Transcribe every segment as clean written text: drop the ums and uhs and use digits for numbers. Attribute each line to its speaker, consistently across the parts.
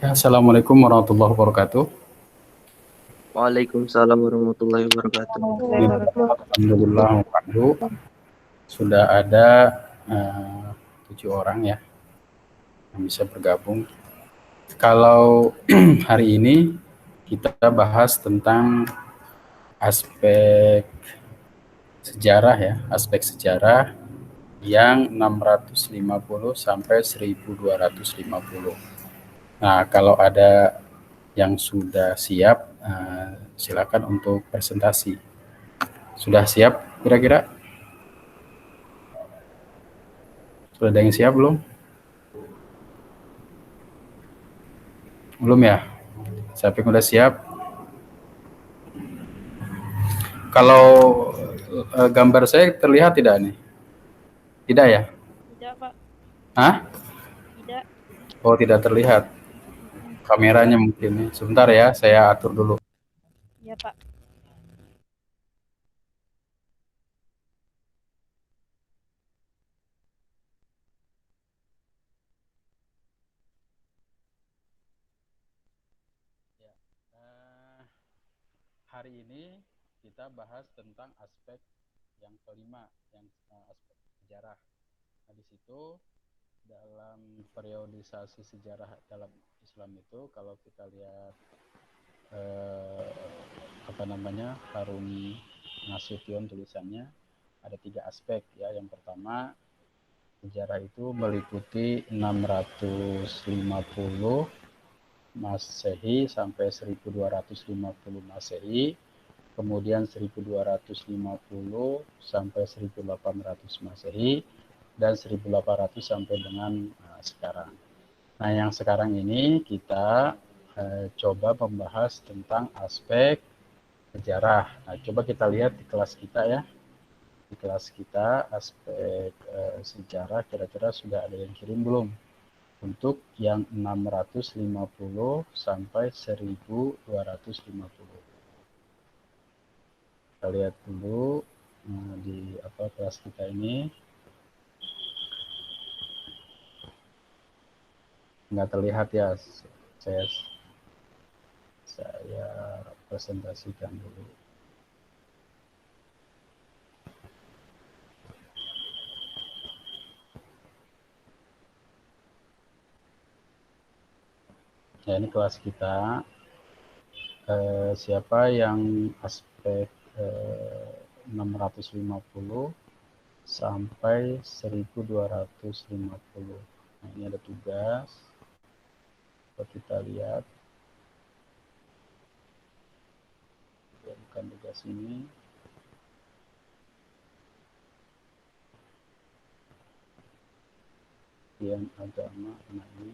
Speaker 1: Ya, Assalamualaikum warahmatullahi wabarakatuh.
Speaker 2: Waalaikumsalam warahmatullahi wabarakatuh.
Speaker 1: Alhamdulillah, sudah ada 7 orang ya yang bisa bergabung. Kalau hari ini kita bahas tentang aspek sejarah ya, aspek sejarah yang 650 sampai 1250. Nah, kalau ada yang sudah siap, silakan untuk presentasi. Sudah siap kira-kira? Sudah ada yang siap belum? Belum ya? Siapa yang udah siap? Kalau gambar saya terlihat tidak nih? Tidak ya?
Speaker 3: Tidak, Pak.
Speaker 1: Hah?
Speaker 3: Tidak.
Speaker 1: Oh, tidak terlihat. Kameranya mungkin. Sebentar ya, saya atur dulu.
Speaker 3: Ya, Pak.
Speaker 1: Hari ini kita bahas tentang aspek yang kelima, yang aspek sejarah. Nah, di situ dalam periodisasi sejarah dalam Islam itu, kalau kita lihat Harun Nasution tulisannya, ada 3 aspek ya. Yang pertama, sejarah itu meliputi 650 Masehi sampai 1250 Masehi, kemudian 1250 sampai 1800 Masehi, dan 1800 sampai dengan sekarang. Nah, yang sekarang ini kita coba membahas tentang aspek sejarah. Nah, coba kita lihat di kelas kita ya. Di kelas kita aspek sejarah kira-kira sudah ada yang kirim belum? Untuk yang 650 sampai 1250. Kita lihat dulu di kelas kita ini. Nggak terlihat ya, saya presentasikan dulu. Ya, ini kelas kita. Siapa yang aspek 650 sampai 1250. Nah, ini ada tugas. Coba kita lihat. Ya, bukan tugas ini. Yang agama, nah ini.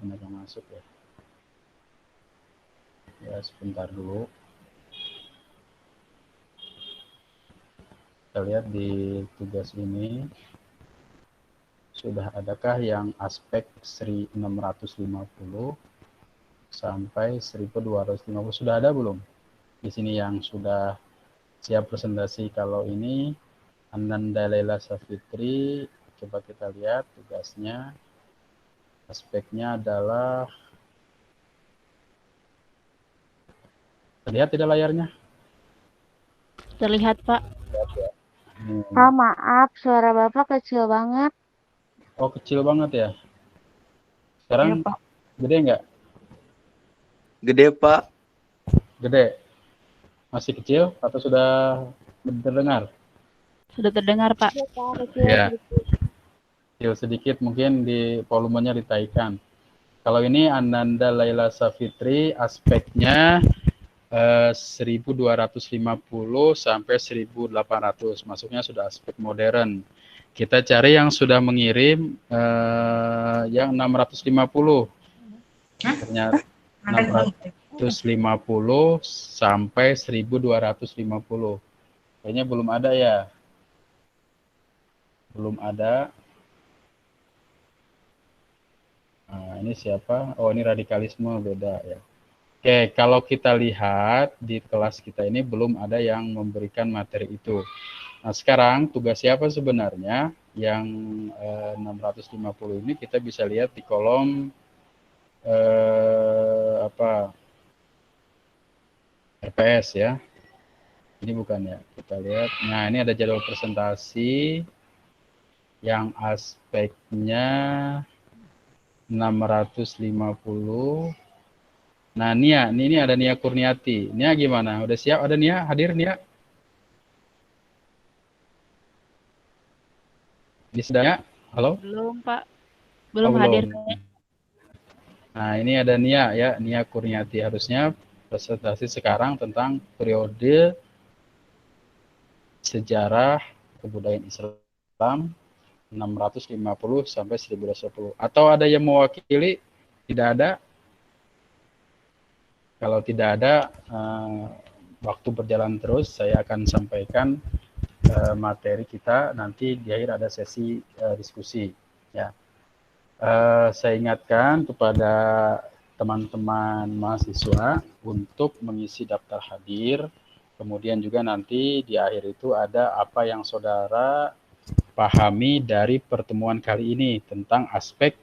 Speaker 1: Benar yang masuk ya. Ya, sebentar dulu. Kita lihat di tugas ini, sudah adakah yang aspek 1650 sampai 1250? Sudah ada belum? Di sini yang sudah siap presentasi. Kalau ini Ananda Laila Safitri, coba kita lihat tugasnya. Aspeknya adalah, terlihat tidak layarnya?
Speaker 3: Terlihat, Pak.
Speaker 4: Pak, maaf, suara Bapak kecil banget.
Speaker 1: Oh, kecil banget ya? Sekarang
Speaker 4: Ya, Pak.
Speaker 1: gede nggak?
Speaker 2: Gede, Pak.
Speaker 1: Gede. Masih kecil atau sudah terdengar?
Speaker 3: Sudah terdengar, Pak.
Speaker 4: Ya, Pak, kecil
Speaker 1: Ya,
Speaker 4: sedikit.
Speaker 1: kecil sedikit, mungkin di volumenya ditaikan. Kalau ini Ananda Laila Safitri, aspeknya 1250 sampai 1800. Masuknya sudah aspek modern. Kita cari yang sudah mengirim yang 650. Ternyata 650 sampai 1250. Kayaknya belum ada ya. Belum ada. Nah, ini siapa? Oh, ini radikalisme, beda ya. Oke, kalau kita lihat di kelas kita ini belum ada yang memberikan materi itu. Nah, sekarang tugas siapa sebenarnya yang 650 ini kita bisa lihat di kolom RPS ya. Ini bukan ya, kita lihat. Nah, ini ada jadwal presentasi yang aspeknya 650. Nah, Nia, ini ada Nia Kurniati. Nia gimana? Udah siap? Ada Nia? Hadir Nia? Bisa Nia? Halo?
Speaker 3: Belum, Pak. Belum
Speaker 1: Oh,
Speaker 3: hadir.
Speaker 1: belum. Nah, ini ada Nia ya, Nia Kurniati. Harusnya presentasi sekarang tentang periode sejarah kebudayaan Islam 650 sampai 1210. Atau ada yang mewakili? Tidak ada? Kalau tidak ada, waktu berjalan terus, saya akan sampaikan materi kita. Nanti di akhir ada sesi diskusi. Ya. Saya ingatkan kepada teman-teman mahasiswa untuk mengisi daftar hadir. Kemudian juga nanti di akhir itu ada apa yang saudara pahami dari pertemuan kali ini tentang aspek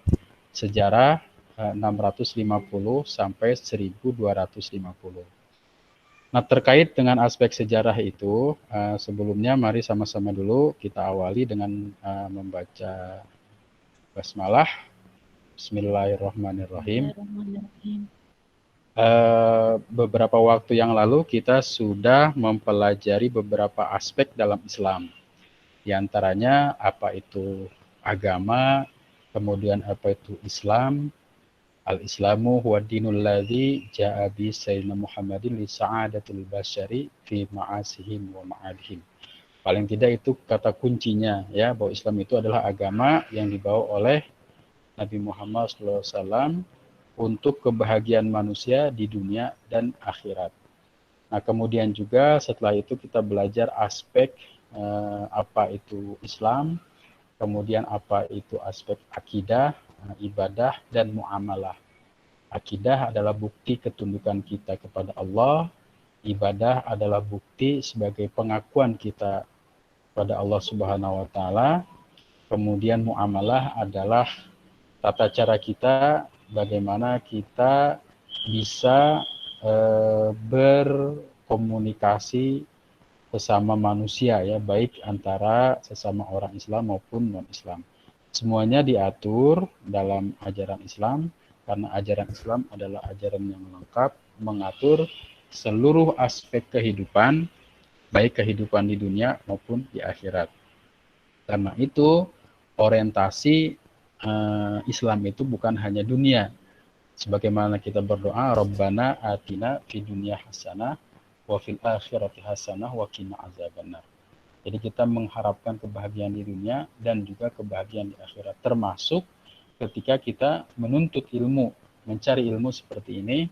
Speaker 1: sejarah 650 sampai 1250. Nah, terkait dengan aspek sejarah itu, sebelumnya mari sama-sama dulu kita awali dengan membaca basmalah. Bismillahirrahmanirrahim. Beberapa waktu yang lalu kita sudah mempelajari beberapa aspek dalam Islam. Di antaranya apa itu agama, kemudian apa itu Islam. Al-Islamu huwa dinul ladzi ja'a bi sayyidina Muhammadin li sa'adatil basyari fi ma'asihim wa ma'adihim. Paling tidak itu kata kuncinya ya, bahwa Islam itu adalah agama yang dibawa oleh Nabi Muhammad SAW untuk kebahagiaan manusia di dunia dan akhirat. Nah, kemudian juga setelah itu kita belajar aspek apa itu Islam, kemudian apa itu aspek akidah, ibadah, dan muamalah. Akidah adalah bukti ketundukan kita kepada Allah, ibadah adalah bukti sebagai pengakuan kita kepada Allah Subhanahu wa taala, kemudian muamalah adalah tata cara kita bagaimana kita bisa berkomunikasi sesama manusia ya, baik antara sesama orang Islam maupun non-Islam. Semuanya diatur dalam ajaran Islam karena ajaran Islam adalah ajaran yang lengkap mengatur seluruh aspek kehidupan, baik kehidupan di dunia maupun di akhirat. Karena itu orientasi Islam itu bukan hanya dunia. Sebagaimana kita berdoa, Rabbana atina fid dunya hasanah wa fil akhirati hasanah wa qina azabannar. Jadi kita mengharapkan kebahagiaan di dunia dan juga kebahagiaan di akhirat. Termasuk ketika kita menuntut ilmu, mencari ilmu seperti ini,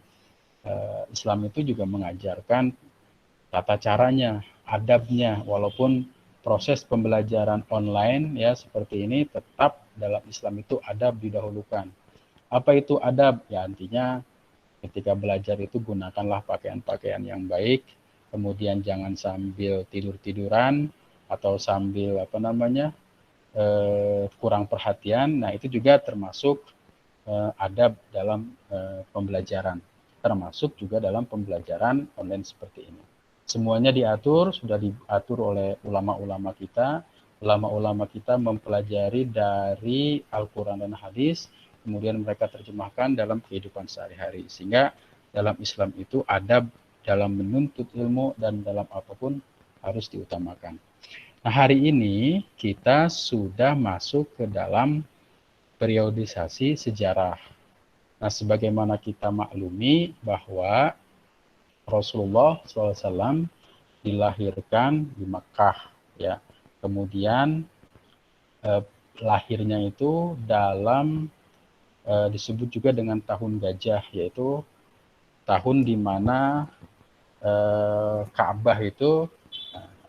Speaker 1: Islam itu juga mengajarkan tata caranya, adabnya, walaupun proses pembelajaran online ya seperti ini, tetap dalam Islam itu adab didahulukan. Apa itu adab? Ya artinya ketika belajar itu gunakanlah pakaian-pakaian yang baik, kemudian jangan sambil tidur-tiduran atau sambil kurang perhatian. Nah, itu juga termasuk adab dalam pembelajaran, termasuk juga dalam pembelajaran online seperti ini. Semuanya diatur, sudah diatur oleh ulama-ulama kita. Ulama-ulama kita mempelajari dari Al-Quran dan Hadis, kemudian mereka terjemahkan dalam kehidupan sehari-hari. Sehingga dalam Islam itu adab dalam menuntut ilmu dan dalam apapun harus diutamakan. Nah, hari ini kita sudah masuk ke dalam periodisasi sejarah. Nah, sebagaimana kita maklumi bahwa Rasulullah SAW dilahirkan di Makkah, ya. Kemudian lahirnya itu dalam disebut juga dengan tahun gajah, yaitu tahun di mana Ka'bah itu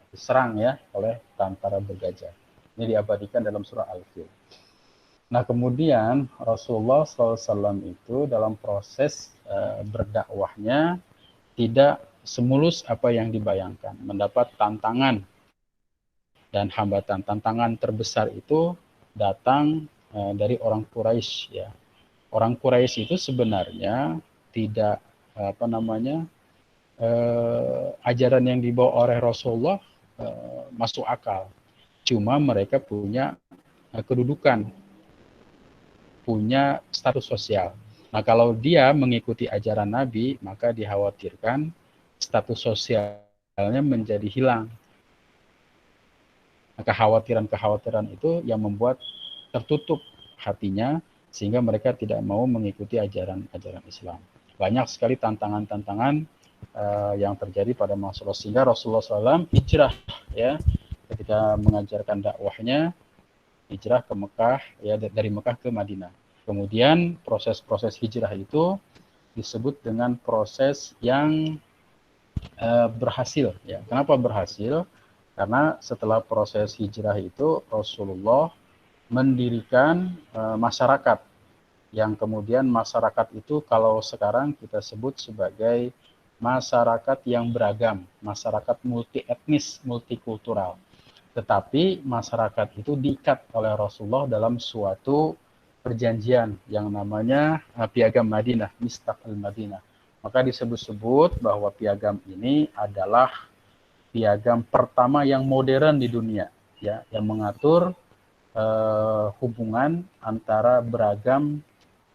Speaker 1: diserang ya oleh tentara bergajah. Ini diabadikan dalam surah Al-Fil. Nah, kemudian Rasulullah SAW itu dalam proses berdakwahnya tidak semulus apa yang dibayangkan, mendapat tantangan dan hambatan. Tantangan terbesar itu datang dari orang Quraisy, ya. Orang Quraisy itu sebenarnya tidak ajaran yang dibawa oleh Rasulullah masuk akal. Cuma mereka punya kedudukan, punya status sosial. Nah, kalau dia mengikuti ajaran Nabi, maka dikhawatirkan status sosialnya menjadi hilang. Nah, kekhawatiran-kekhawatiran itu yang membuat tertutup hatinya, sehingga mereka tidak mau mengikuti ajaran-ajaran Islam. Banyak sekali tantangan-tantangan yang terjadi pada masa Rasulullah, sehingga Rasulullah SAW hijrah, ya, ketika mengajarkan dakwahnya, hijrah ke Mekah, ya, dari Mekah ke Madinah. Kemudian proses-proses hijrah itu disebut dengan proses yang berhasil, ya. Kenapa berhasil? Karena setelah proses hijrah itu Rasulullah mendirikan masyarakat, yang kemudian masyarakat itu kalau sekarang kita sebut sebagai masyarakat yang beragam, masyarakat multi etnis, multikultural. Tetapi masyarakat itu diikat oleh Rasulullah dalam suatu perjanjian yang namanya Piagam Madinah, Mistaq al-Madinah. Maka disebut-sebut bahwa piagam ini adalah piagam pertama yang modern di dunia, ya, yang mengatur hubungan antara beragam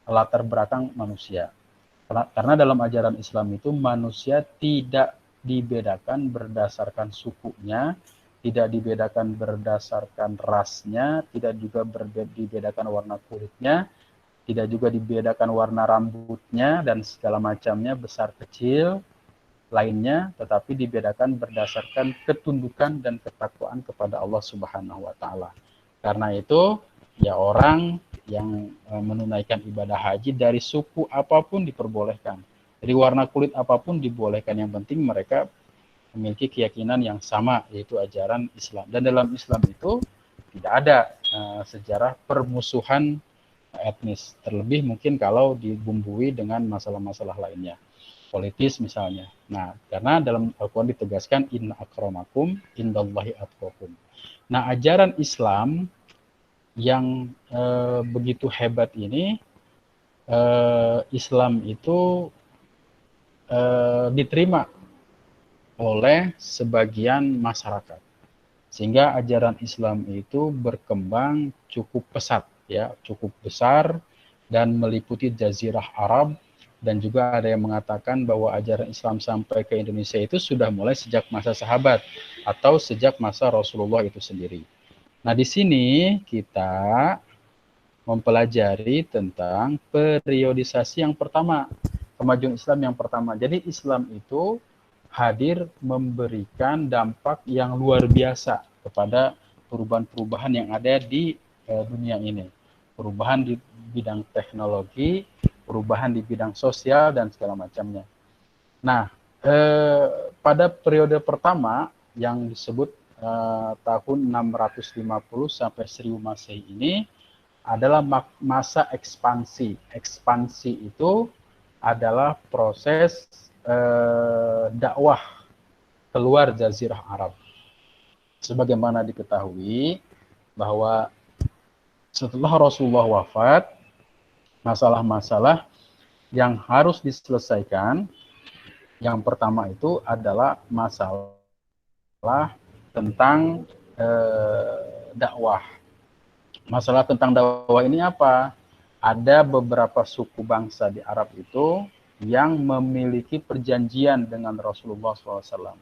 Speaker 1: latar belakang manusia. Karena dalam ajaran Islam itu manusia tidak dibedakan berdasarkan sukunya, tidak dibedakan berdasarkan rasnya, tidak juga dibedakan warna kulitnya, tidak juga dibedakan warna rambutnya dan segala macamnya, besar kecil lainnya, tetapi dibedakan berdasarkan ketundukan dan ketakwaan kepada Allah Subhanahu wa taala. Karena itu, ya, orang yang menunaikan ibadah haji dari suku apapun diperbolehkan, dari warna kulit apapun dibolehkan, yang penting mereka memiliki keyakinan yang sama, yaitu ajaran Islam. Dan dalam Islam itu tidak ada sejarah permusuhan etnis, terlebih mungkin kalau dibumbui dengan masalah-masalah lainnya, politis misalnya. Nah, karena dalam Al-Quran ditegaskan inna akramakum indallahi atqakum. Nah, ajaran Islam yang begitu hebat ini, Islam itu diterima oleh sebagian masyarakat, sehingga ajaran Islam itu berkembang cukup pesat, ya, cukup besar dan meliputi Jazirah Arab. Dan juga ada yang mengatakan bahwa ajaran Islam sampai ke Indonesia itu sudah mulai sejak masa sahabat atau sejak masa Rasulullah itu sendiri. Nah, di sini kita mempelajari tentang periodisasi yang pertama, kemajuan Islam yang pertama. Jadi Islam itu hadir memberikan dampak yang luar biasa kepada perubahan-perubahan yang ada di dunia ini. Perubahan di bidang teknologi, perubahan di bidang sosial, dan segala macamnya. Nah, pada periode pertama yang disebut tahun 650 sampai 1000 Masehi ini adalah masa ekspansi. Ekspansi itu adalah proses dakwah keluar Jazirah Arab. Sebagaimana diketahui bahwa setelah Rasulullah wafat, masalah-masalah yang harus diselesaikan, yang pertama itu adalah masalah tentang dakwah. Masalah tentang dakwah ini apa? Ada beberapa suku bangsa di Arab itu yang memiliki perjanjian dengan Rasulullah SAW.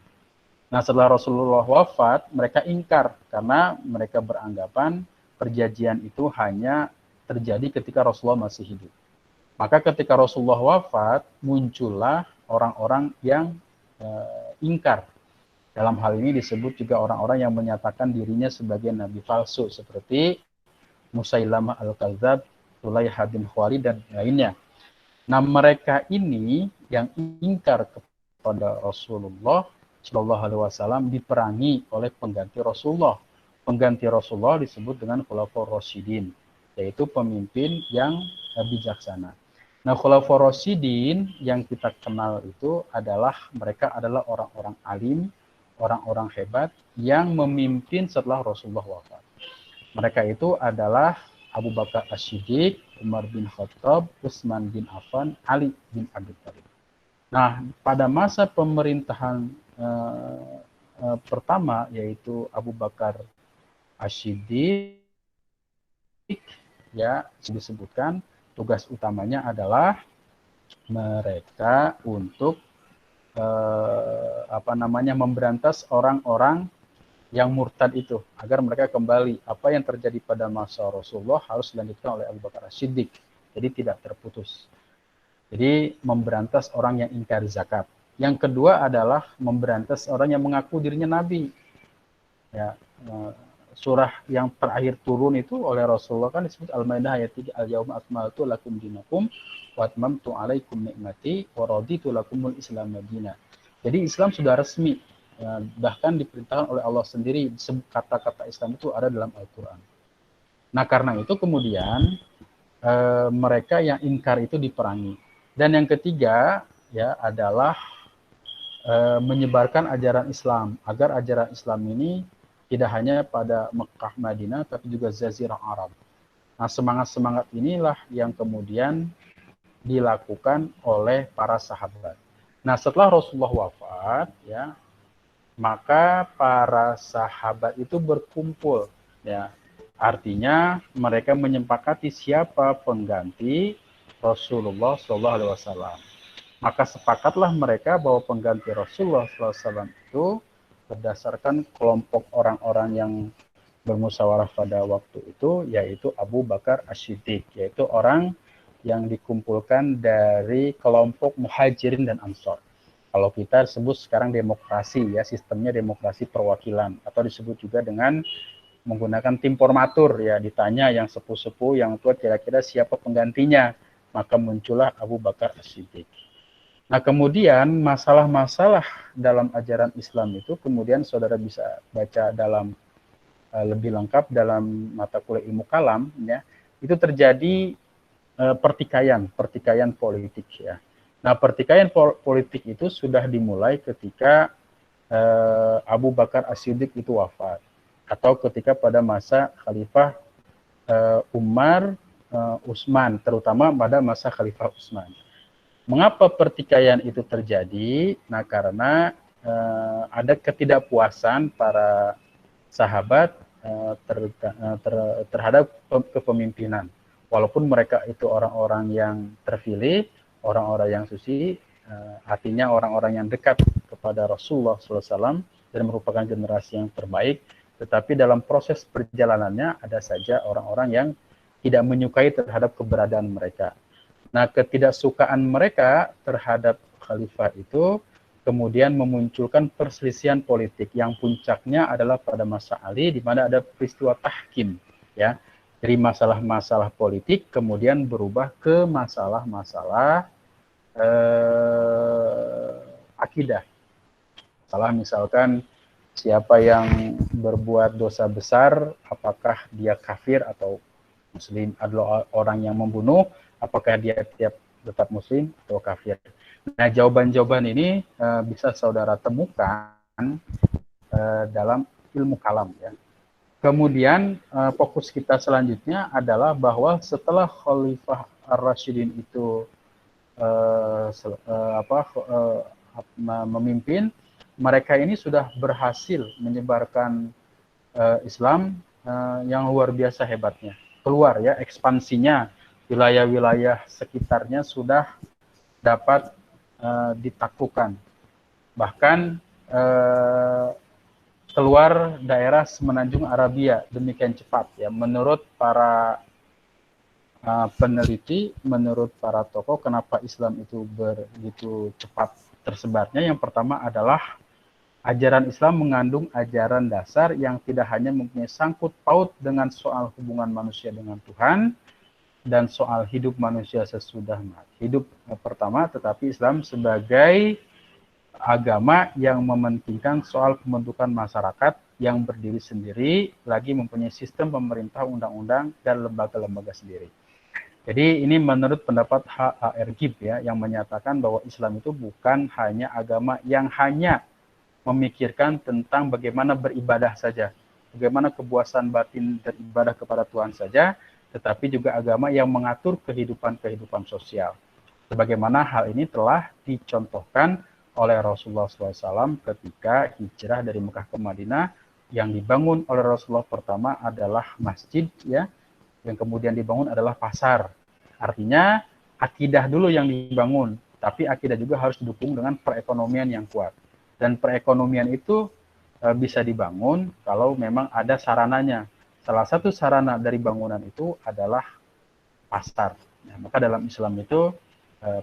Speaker 1: Nah, setelah Rasulullah wafat, mereka ingkar karena mereka beranggapan perjanjian itu hanya terjadi ketika Rasulullah masih hidup. Maka ketika Rasulullah wafat, muncullah orang-orang yang ingkar. Dalam hal ini disebut juga orang-orang yang menyatakan dirinya sebagai nabi palsu, seperti Musailamah al-Kadzab, Tulaihah bin Khuwailid, dan lainnya. Nah, mereka ini yang ingkar kepada Rasulullah Shallallahu Alaihi Wasallam diperangi oleh pengganti Rasulullah. Pengganti Rasulullah disebut dengan Khulafaur Rasyidin, yaitu pemimpin yang bijaksana. Nah, Khulafaur Rasyidin yang kita kenal itu mereka adalah orang-orang alim, orang-orang hebat yang memimpin setelah Rasulullah wafat. Mereka itu adalah Abu Bakar As-Siddiq, Umar bin Khattab, Utsman bin Affan, Ali bin Abi Thalib. Nah, pada masa pemerintahan pertama, yaitu Abu Bakar As-Siddiq, ya disebutkan tugas utamanya adalah mereka untuk memberantas orang-orang yang murtad itu agar mereka kembali. Apa yang terjadi pada masa Rasulullah harus dilanjutkan oleh Abu Bakar As-Siddiq. Jadi tidak terputus. Jadi memberantas orang yang ingkar zakat. Yang kedua adalah memberantas orang yang mengaku dirinya nabi. Ya, surah yang terakhir turun itu oleh Rasulullah kan disebut Al-Maidah ayat 3, Al-Yauma akmaltu lakum dinakum wa atmamtu alaikum ni'mati wa raditu lakumul Islam madina. Jadi Islam sudah resmi, ya, bahkan diperintahkan oleh Allah sendiri, kata-kata Islam itu ada dalam Al-Quran. Nah, karena itu kemudian mereka yang ingkar itu diperangi. Dan yang ketiga ya adalah menyebarkan ajaran Islam, agar ajaran Islam ini tidak hanya pada Mekah, Madinah, tapi juga Jazirah Arab. Nah, semangat-semangat inilah yang kemudian dilakukan oleh para sahabat. Nah, setelah Rasulullah wafat, ya, maka para sahabat itu berkumpul, ya. Artinya mereka menyepakati siapa pengganti Rasulullah SAW. Maka sepakatlah mereka bahwa pengganti Rasulullah SAW itu berdasarkan kelompok orang-orang yang bermusyawarah pada waktu itu, yaitu Abu Bakar As-Siddiq, yaitu orang yang dikumpulkan dari kelompok Muhajirin dan Ansor. Kalau kita sebut sekarang demokrasi, ya, sistemnya demokrasi perwakilan, atau disebut juga dengan menggunakan tim formatur, ya, ditanya yang sepuh-sepuh, yang tua, kira-kira siapa penggantinya, maka muncullah Abu Bakar As-Siddiq. Nah, kemudian masalah-masalah dalam ajaran Islam itu kemudian saudara bisa baca dalam lebih lengkap dalam mata kuliah ilmu kalam, ya. Itu terjadi pertikaian politik, ya. Nah, pertikaian politik itu sudah dimulai ketika Abu Bakar As-Siddiq itu wafat, atau ketika pada masa Khalifah Umar, Utsman, terutama pada masa Khalifah Utsman. Mengapa pertikaian itu terjadi? Nah, karena ada ketidakpuasan para sahabat terhadap kepemimpinan. Walaupun mereka itu orang-orang yang terpilih, orang-orang yang suci, artinya orang-orang yang dekat kepada Rasulullah SAW dan merupakan generasi yang terbaik, tetapi dalam proses perjalanannya ada saja orang-orang yang tidak menyukai terhadap keberadaan mereka. Nah, ketidaksukaan mereka terhadap khalifah itu kemudian memunculkan perselisihan politik yang puncaknya adalah pada masa Ali, di mana ada peristiwa tahkim, ya. Dari masalah-masalah politik kemudian berubah ke masalah-masalah akidah. Salah misalkan siapa yang berbuat dosa besar, apakah dia kafir atau muslim, adalah orang yang membunuh, apakah dia tetap muslim atau kafir. Nah, jawaban-jawaban ini bisa saudara temukan dalam ilmu kalam, ya. Kemudian fokus kita selanjutnya adalah bahwa setelah Khalifah Ar-Rasyidin itu memimpin, mereka ini sudah berhasil menyebarkan Islam yang luar biasa hebatnya. Keluar, ya, ekspansinya, wilayah-wilayah sekitarnya sudah dapat ditaklukkan. Bahkan keluar daerah semenanjung Arabia demikian cepat, ya. Menurut para peneliti, menurut para tokoh, kenapa Islam itu begitu cepat tersebarnya? Yang pertama adalah ajaran Islam mengandung ajaran dasar yang tidak hanya mempunyai sangkut paut dengan soal hubungan manusia dengan Tuhan dan soal hidup manusia sesudah mati. Hidup pertama, tetapi Islam sebagai agama yang mementingkan soal pembentukan masyarakat yang berdiri sendiri, lagi mempunyai sistem pemerintah, undang-undang, dan lembaga-lembaga sendiri. Jadi ini menurut pendapat H.A.R. Gibb ya, yang menyatakan bahwa Islam itu bukan hanya agama yang hanya memikirkan tentang bagaimana beribadah saja, bagaimana kepuasan batin beribadah kepada Tuhan saja, tetapi juga agama yang mengatur kehidupan sosial. Sebagaimana hal ini telah dicontohkan oleh Rasulullah SAW ketika hijrah dari Mekah ke Madinah. Yang dibangun oleh Rasulullah pertama adalah masjid ya, yang kemudian dibangun adalah pasar. Artinya akidah dulu yang dibangun, tapi akidah juga harus didukung dengan perekonomian yang kuat. Dan perekonomian itu bisa dibangun kalau memang ada sarananya. Salah satu sarana dari bangunan itu adalah pasar. Nah, maka dalam Islam itu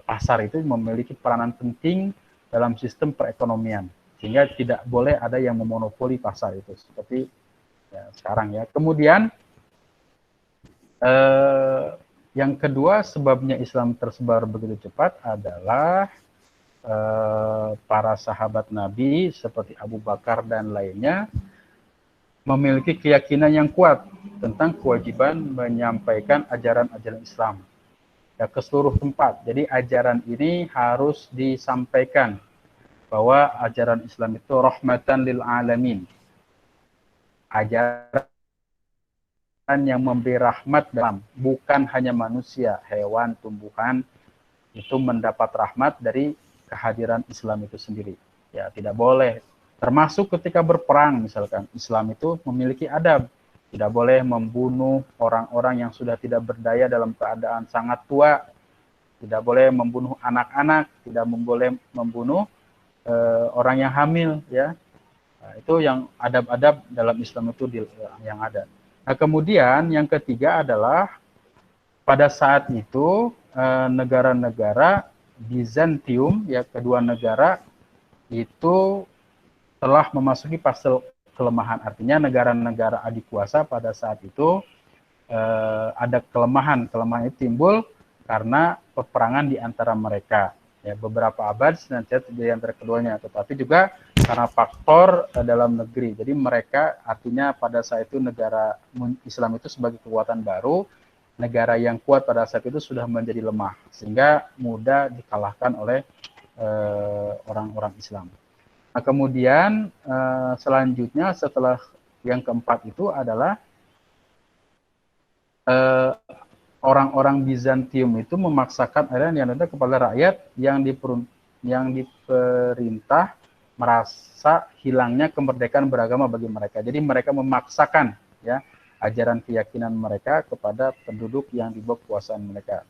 Speaker 1: pasar itu memiliki peranan penting dalam sistem perekonomian, sehingga tidak boleh ada yang memonopoli pasar itu seperti ya, sekarang ya. Kemudian yang kedua sebabnya Islam tersebar begitu cepat adalah para sahabat Nabi seperti Abu Bakar dan lainnya memiliki keyakinan yang kuat tentang kewajiban menyampaikan ajaran-ajaran Islam ya, ke seluruh tempat. Jadi ajaran ini harus disampaikan bahwa ajaran Islam itu rahmatan lil alamin. Ajaran yang memberi rahmat dalam, bukan hanya manusia, hewan, tumbuhan itu mendapat rahmat dari kehadiran Islam itu sendiri. Ya, tidak boleh. Termasuk ketika berperang misalkan, Islam itu memiliki adab. Tidak boleh membunuh orang-orang yang sudah tidak berdaya dalam keadaan sangat tua. Tidak boleh membunuh anak-anak, tidak boleh membunuh orang yang hamil ya. Nah, itu yang adab-adab dalam Islam itu yang ada. Nah, kemudian yang ketiga adalah pada saat itu negara-negara Bizantium ya, kedua negara itu telah memasuki fase kelemahan. Artinya negara-negara adikuasa pada saat itu ada kelemahan. Kelemahan itu timbul karena peperangan di antara mereka. Ya, beberapa abad senantiasa terjadi antara keduanya, tetapi juga karena faktor dalam negeri. Jadi mereka artinya pada saat itu negara Islam itu sebagai kekuatan baru, negara yang kuat pada saat itu sudah menjadi lemah, sehingga mudah dikalahkan oleh orang-orang Islam. Nah, kemudian selanjutnya setelah yang keempat itu adalah orang-orang Bizantium itu memaksakan ajaran yang ada kepada rakyat yang diperintah merasa hilangnya kemerdekaan beragama bagi mereka. Jadi mereka memaksakan ya ajaran keyakinan mereka kepada penduduk yang di bawah kekuasaan mereka.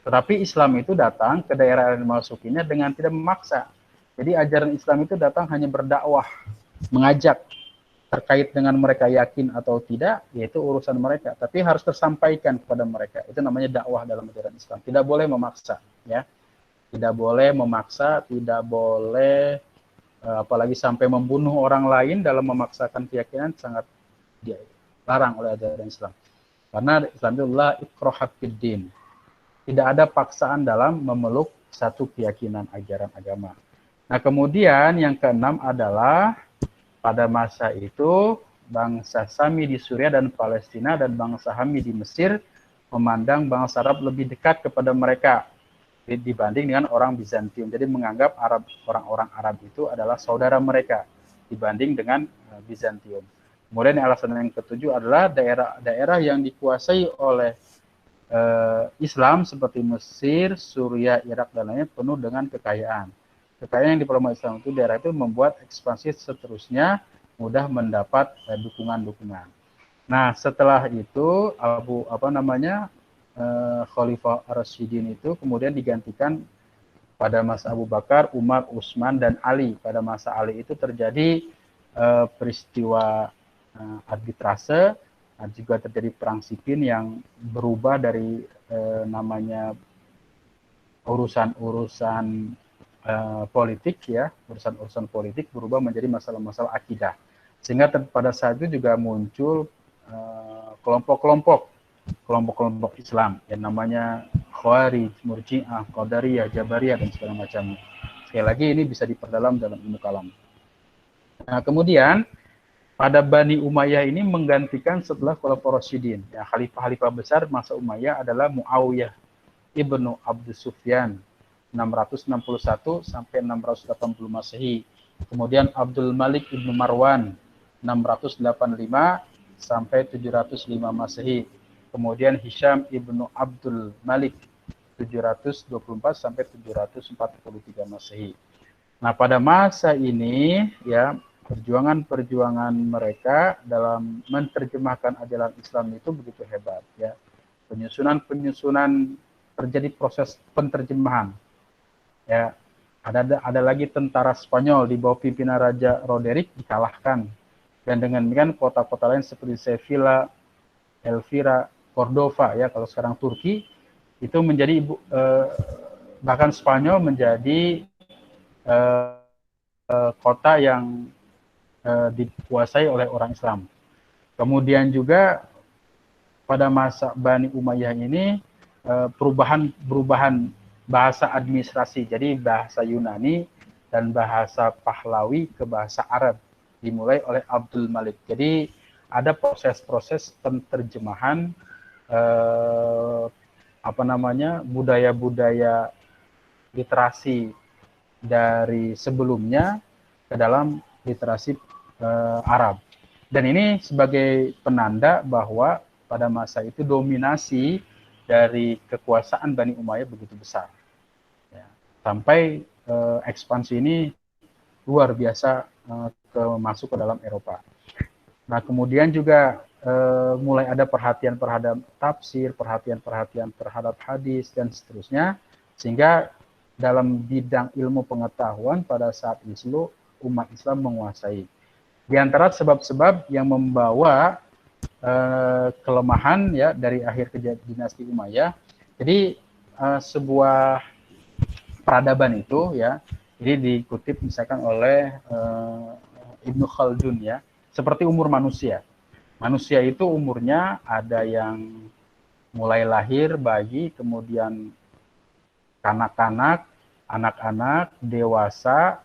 Speaker 1: Tetapi Islam itu datang ke daerah yang dimasukinya dengan tidak memaksa. Jadi ajaran Islam itu datang hanya berdakwah, mengajak. Terkait dengan mereka yakin atau tidak, yaitu urusan mereka. Tapi harus tersampaikan kepada mereka. Itu namanya dakwah dalam ajaran Islam. Tidak boleh memaksa, ya. Tidak boleh memaksa, tidak boleh apalagi sampai membunuh orang lain dalam memaksakan keyakinan, sangat dilarang oleh ajaran Islam. Karena Islam itu la ikraha fid din. Tidak ada paksaan dalam memeluk satu keyakinan ajaran agama. Nah, kemudian yang keenam adalah pada masa itu, bangsa Sami di Suriah dan Palestina dan bangsa Hamid di Mesir memandang bangsa Arab lebih dekat kepada mereka dibanding dengan orang Bizantium. Jadi menganggap orang-orang Arab itu adalah saudara mereka dibanding dengan Bizantium. Kemudian alasan yang ketujuh adalah daerah-daerah yang dikuasai oleh Islam seperti Mesir, Suriah, Irak dan lainnya penuh dengan kekayaan. Kekayaan yang diperoleh Islam itu daerah itu membuat ekspansi seterusnya mudah mendapat dukungan-dukungan. Nah, setelah itu Khalifah Ar-Rasyidin itu kemudian digantikan pada masa Abu Bakar, Umar, Utsman dan Ali. Pada masa Ali itu terjadi peristiwa arbitrase, juga terjadi perang Siffin yang berubah dari namanya urusan-urusan politik ya, urusan-urusan politik berubah menjadi masalah-masalah akidah. Sehingga pada saat itu juga muncul kelompok-kelompok Islam yang namanya Khawarij, Murji'ah, Qadariyah, Jabariyah dan segala macam. Sekali lagi ini bisa diperdalam dalam ilmu kalam. Nah, kemudian pada Bani Umayyah ini menggantikan setelah Khulafaur Rasyidin. Ya, khalifah-khalifah besar masa Umayyah adalah Muawiyah ibnu Abdus Sufyan 661 sampai 680 Masehi. Kemudian Abdul Malik ibnu Marwan 685 sampai 705 Masehi. Kemudian Hisham ibnu Abdul Malik 724 sampai 743 Masehi. Nah, pada masa ini ya perjuangan-perjuangan mereka dalam menerjemahkan ajaran Islam itu begitu hebat ya. Penyusunan terjadi proses penterjemahan. Ya, ada lagi tentara Spanyol di bawah pimpinan Raja Roderick dikalahkan. Dan dengan demikian kota-kota lain seperti Sevilla, Elvira, Cordova ya kalau sekarang Turki itu menjadi bahkan Spanyol menjadi kota yang dikuasai oleh orang Islam. Kemudian juga pada masa Bani Umayyah ini perubahan bahasa administrasi, jadi bahasa Yunani dan bahasa Pahlawi ke bahasa Arab dimulai oleh Abdul Malik. Jadi ada proses-proses penterjemahan budaya-budaya literasi dari sebelumnya ke dalam literasi Arab. Dan ini sebagai penanda bahwa pada masa itu dominasi dari kekuasaan Bani Umayyah begitu besar. Ya, sampai ekspansi ini luar biasa masuk ke dalam Eropa. Nah, kemudian juga mulai ada perhatian terhadap tafsir, perhatian terhadap hadis, dan seterusnya. Sehingga dalam bidang ilmu pengetahuan pada saat itu umat Islam menguasai. Di antara sebab-sebab yang membawa kelemahan ya dari akhir dinasti Umayyah. Jadi sebuah peradaban itu ya, ini dikutip misalkan oleh Ibnu Khaldun ya, seperti umur manusia. Manusia itu umurnya ada yang mulai lahir bayi, kemudian kanak-kanak, anak-anak, dewasa,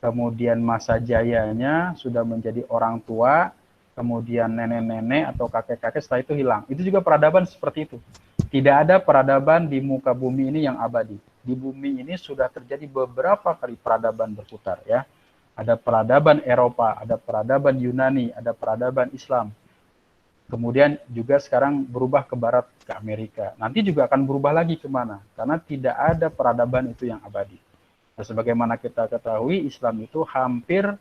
Speaker 1: kemudian masa jayanya sudah menjadi orang tua, kemudian nenek-nenek atau kakek-kakek, setelah itu hilang. Itu juga peradaban seperti itu. Tidak ada peradaban di muka bumi ini yang abadi. Di bumi ini sudah terjadi beberapa kali peradaban berputar ya. Ada peradaban Eropa, ada peradaban Yunani, ada peradaban Islam. Kemudian juga sekarang berubah ke barat, ke Amerika. Nanti juga akan berubah lagi kemana? Karena tidak ada peradaban itu yang abadi. Nah, sebagaimana kita ketahui, Islam itu hampir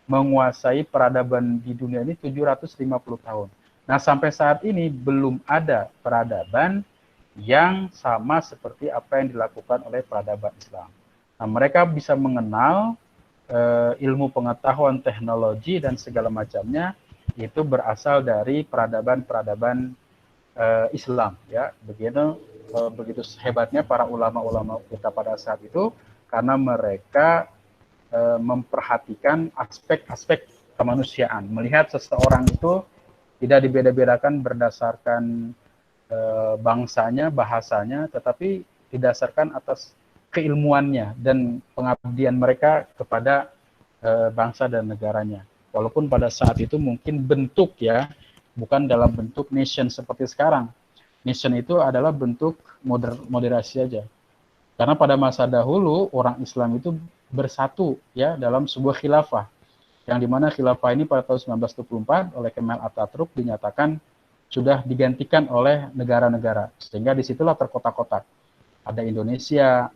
Speaker 1: menguasai peradaban di dunia ini 750 tahun. Nah, sampai saat ini belum ada peradaban yang sama seperti apa yang dilakukan oleh peradaban Islam. Nah, mereka bisa mengenal ilmu pengetahuan, teknologi, dan segala macamnya itu berasal dari peradaban-peradaban Islam. Ya, begitu hebatnya para ulama-ulama kita pada saat itu, karena mereka memperhatikan aspek-aspek kemanusiaan, melihat seseorang itu tidak dibeda-bedakan berdasarkan bangsanya, bahasanya, tetapi didasarkan atas keilmuannya dan pengabdian mereka kepada bangsa dan negaranya. Walaupun pada saat itu mungkin bentuk ya, bukan dalam bentuk nation seperti sekarang. Nation itu adalah bentuk moderasi saja. Karena pada masa dahulu orang Islam itu bersatu ya dalam sebuah khilafah, yang dimana khilafah ini pada tahun 1924 oleh Kemal Atatürk dinyatakan sudah digantikan oleh negara-negara, sehingga disitulah terkotak-kotak. Ada Indonesia,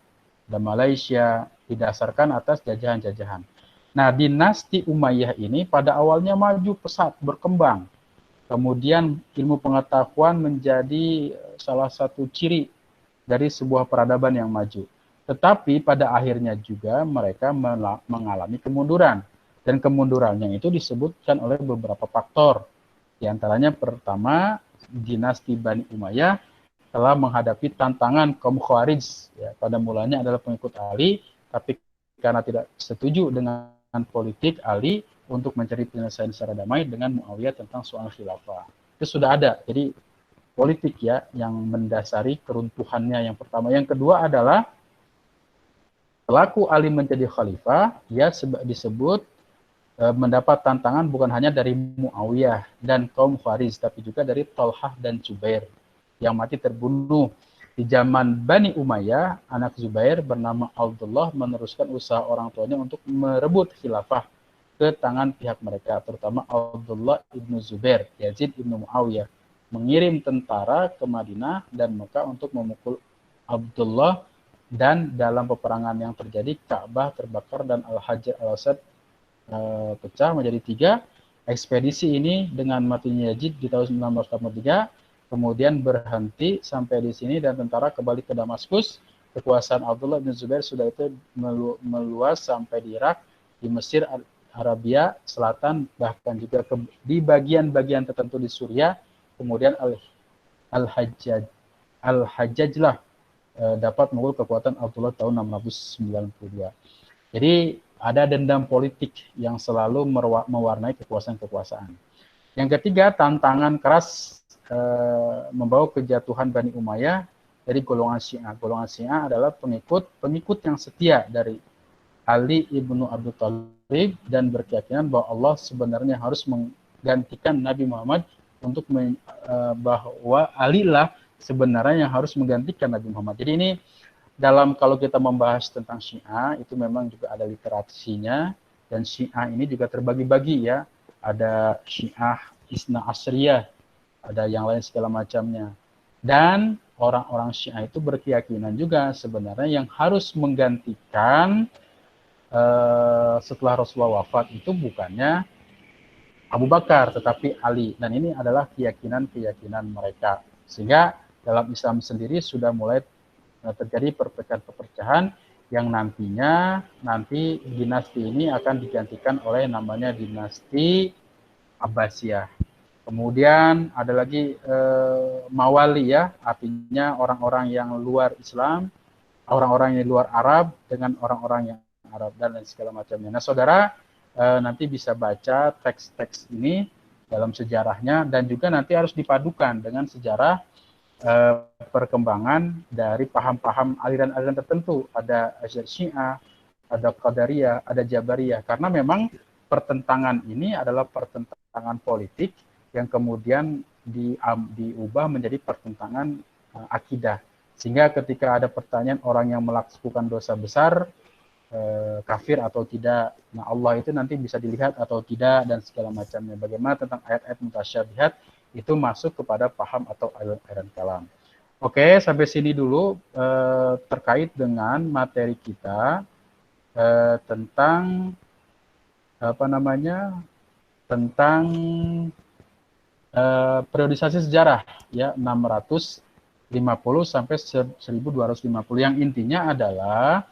Speaker 1: ada Malaysia, didasarkan atas jajahan-jajahan. Nah, dinasti Umayyah ini pada awalnya maju pesat, berkembang. Kemudian ilmu pengetahuan menjadi salah satu ciri dari sebuah peradaban yang maju. Tetapi pada akhirnya juga mereka mengalami kemunduran. Dan kemundurannya itu disebutkan oleh beberapa faktor. Di antaranya pertama, dinasti Bani Umayyah telah menghadapi tantangan kaum Khawarij. Ya, pada mulanya adalah pengikut Ali, tapi karena tidak setuju dengan politik Ali untuk mencari penyelesaian secara damai dengan Muawiyah tentang soal khilafah. Itu sudah ada. Jadi politik ya yang mendasari keruntuhannya yang pertama. Yang kedua adalah pelaku Ali menjadi khalifah, dia disebut mendapat tantangan bukan hanya dari Muawiyah dan kaum Khawarij, tapi juga dari Thalhah dan Zubair yang mati terbunuh. Di zaman Bani Umayyah, anak Zubair bernama Abdullah meneruskan usaha orang tuanya untuk merebut khilafah ke tangan pihak mereka, terutama Abdullah ibnu Zubair, Yazid ibnu Muawiyah, mengirim tentara ke Madinah dan Mekah untuk memukul Abdullah, dan dalam peperangan yang terjadi, Ka'bah terbakar dan Al-Hajar al-Aswad pecah menjadi 3. Ekspedisi ini dengan matinya Yazid di tahun 1983 kemudian berhenti sampai di sini dan tentara kembali ke Damaskus. Kekuasaan Abdullah bin Zubair sudah itu meluas sampai di Irak, di Mesir, Arabia Selatan, bahkan juga di bagian-bagian tertentu di Suriah. Kemudian Al-Hajjaj lah dapat memukul kekuatan Abdullah tahun 692. Jadi ada dendam politik yang selalu mewarnai kekuasaan-kekuasaan. Yang ketiga, tantangan keras membawa kejatuhan Bani Umayyah dari golongan Syiah. Golongan Syiah adalah pengikut yang setia dari Ali ibnu Abi Thalib dan berkeyakinan bahwa Allah sebenarnya harus menggantikan Nabi Muhammad, untuk bahwa Ali lah sebenarnya yang harus menggantikan Nabi Muhammad. Jadi ini kalau kita membahas tentang Syiah itu memang juga ada literasinya, dan Syiah ini juga terbagi-bagi ya. Ada Syiah Isna Asriyah, ada yang lain segala macamnya. Dan orang-orang Syiah itu berkeyakinan juga sebenarnya yang harus menggantikan setelah Rasulullah wafat itu bukannya Abu Bakar, tetapi Ali. Dan ini adalah keyakinan-keyakinan mereka. Sehingga dalam Islam sendiri sudah mulai terjadi perpecahan-perpecahan yang nanti dinasti ini akan digantikan oleh namanya dinasti Abbasiyah. Kemudian ada lagi Mawali ya, artinya orang-orang yang luar Islam, orang-orang yang luar Arab dengan orang-orang yang Arab dan lain segala macamnya. Nah, saudara nanti bisa baca teks-teks ini dalam sejarahnya, dan juga nanti harus dipadukan dengan sejarah perkembangan dari paham-paham aliran-aliran tertentu. Ada Syiah, ada Qadariyah, ada Jabariyah. Karena memang pertentangan ini adalah pertentangan politik yang kemudian diubah menjadi pertentangan akidah. Sehingga ketika ada pertanyaan orang yang melakukan dosa besar, kafir atau tidak, nah Allah itu nanti bisa dilihat atau tidak dan segala macamnya. Bagaimana tentang ayat-ayat mutasyabihat itu masuk kepada paham atau aliran kalam. Oke, sampai sini dulu terkait dengan materi kita tentang tentang periodisasi sejarah ya, 650 sampai 1250. Yang intinya adalah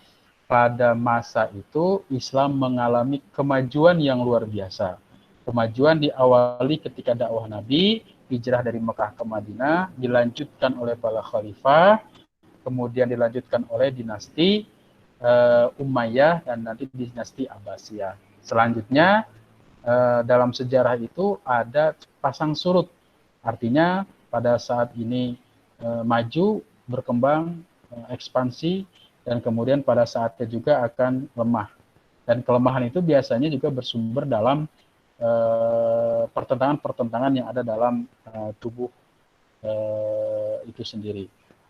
Speaker 1: pada masa itu Islam mengalami kemajuan yang luar biasa. Kemajuan diawali ketika dakwah Nabi, hijrah dari Mekah ke Madinah, dilanjutkan oleh para khalifah, kemudian dilanjutkan oleh dinasti Umayyah, dan nanti dinasti Abbasiyah. Selanjutnya dalam sejarah itu ada pasang surut. Artinya pada saat ini maju, berkembang, ekspansi, dan kemudian pada saatnya juga akan lemah. Dan kelemahan itu biasanya juga bersumber dalam pertentangan-pertentangan yang ada dalam tubuh itu sendiri.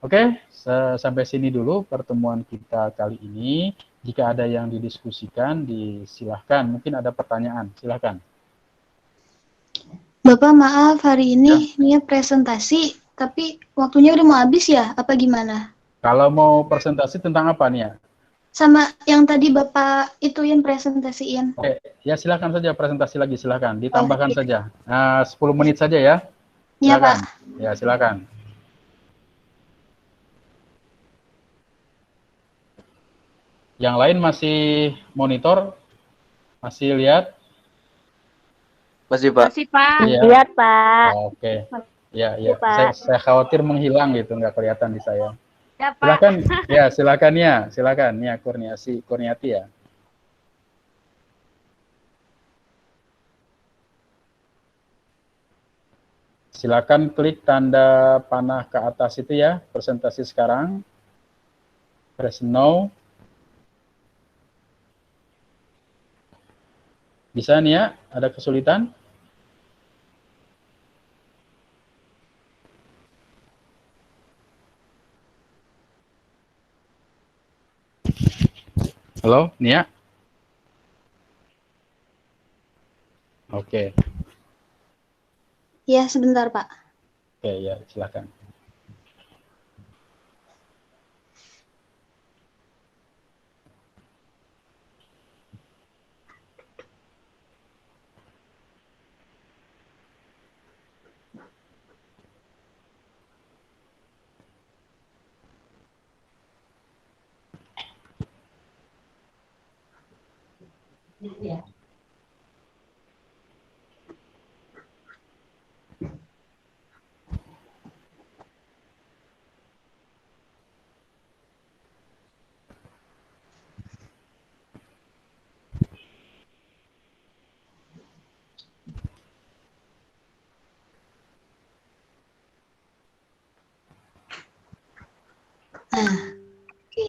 Speaker 1: Oke, sampai sini dulu pertemuan kita kali ini. Jika ada yang didiskusikan, disilahkan. Mungkin ada pertanyaan, silahkan.
Speaker 5: Bapak, maaf, hari ini Nia presentasi, tapi waktunya udah mau habis ya? Apa gimana?
Speaker 1: Kalau mau presentasi tentang apa nih ya?
Speaker 5: Sama yang tadi Bapak ituin presentasiin.
Speaker 1: Oke, ya silakan saja presentasi lagi, silakan. Ditambahkan saja. 10 menit saja ya.
Speaker 5: Iya, Pak.
Speaker 1: Ya, silakan. Yang lain masih monitor? Masih lihat?
Speaker 2: Masih, Pak.
Speaker 4: Masih, Pak.
Speaker 1: Iya.
Speaker 4: Lihat, Pak.
Speaker 1: Oke. Ya, ya.
Speaker 4: Pak.
Speaker 1: Saya khawatir menghilang gitu, nggak kelihatan di saya.
Speaker 4: Ya, Pak.
Speaker 1: Silakan. Ya, silakan ya. Silakan. Nia Kurniati ya. Silakan klik tanda panah ke atas itu ya, presentasi sekarang. Press no. Bisa nih ya? Ada kesulitan? Halo, Nia? Oke.
Speaker 5: Ya, sebentar, Pak.
Speaker 1: Oke, ya, silakan.
Speaker 5: Nah, oke.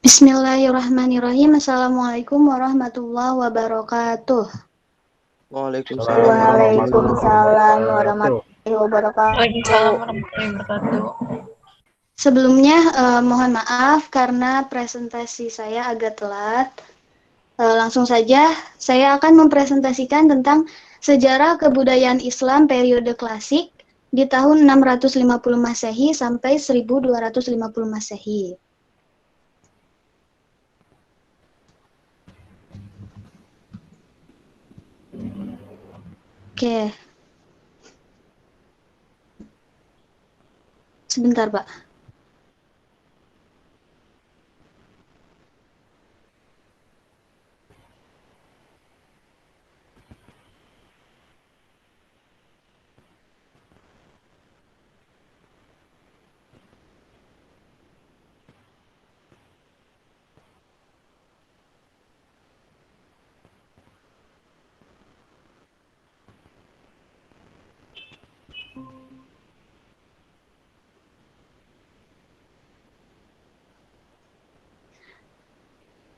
Speaker 5: Bismillahirrahmanirrahim. Assalamualaikum warahmatullahi wabarakatuh.
Speaker 2: Waalaikumsalam
Speaker 4: Waalaikumsalam
Speaker 1: wabarakatuh.
Speaker 4: warahmatullahi wabarakatuh.
Speaker 3: Waalaikumsalam warahmatullahi wabarakatuh.
Speaker 5: Sebelumnya mohon maaf karena presentasi saya agak telat. Langsung saja, saya akan mempresentasikan tentang sejarah kebudayaan Islam periode klasik di tahun 650 Masehi sampai 1250 Masehi. Oke. Sebentar, Pak.